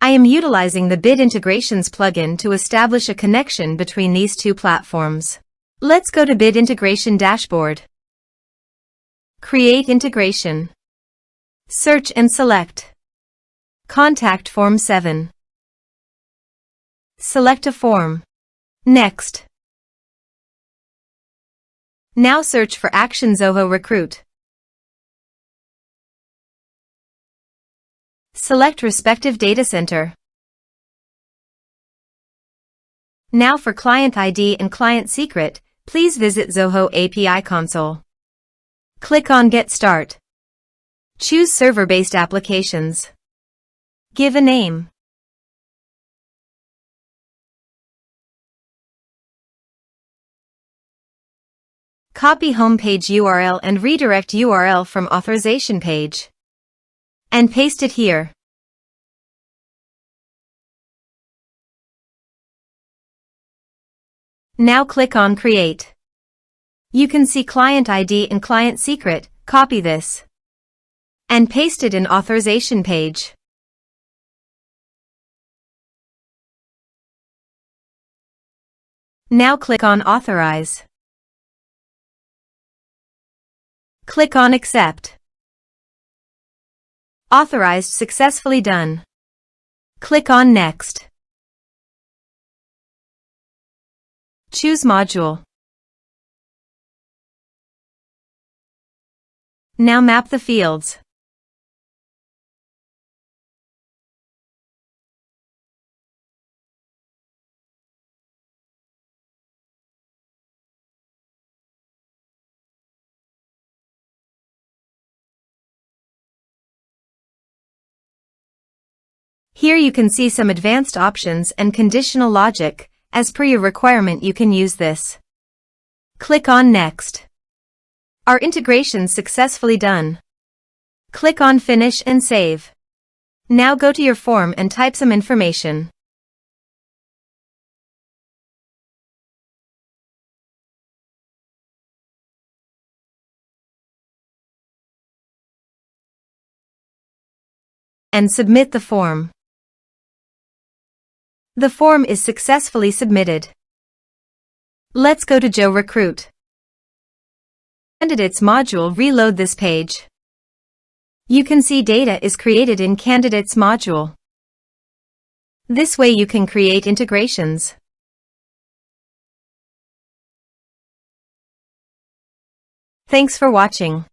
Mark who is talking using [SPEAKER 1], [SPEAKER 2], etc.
[SPEAKER 1] I am utilizing the Bit Integrations plugin to establish a connection between these two platforms. Let's go to Bit Integration Dashboard. Create integration. Search and select Contact Form 7. Select a form. Next. Now search for Action Zoho Recruit. Select respective data center. Now for client ID and client secret, please visit Zoho API Console. Click on Get Start. Choose Server-Based Applications. Give a name. Copy homepage URL and redirect URL from authorization page. And paste it here. Now click on Create. You can see client ID and client secret. Copy this and paste it in authorization page. Now click on Authorize. Click on Accept. Authorized successfully done. Click on Next. Choose Module. Now map the fields. Here you can see some advanced options and conditional logic. As per your requirement, you can use this. Click on Next. Our integration successfully done. Click on Finish and Save. Now go to your form and type some information. And submit the form. The form is successfully submitted. Let's go to Zoho Recruit. Candidates module, reload this page. You can see data is created in Candidates module. This way you can create integrations. Thanks for watching.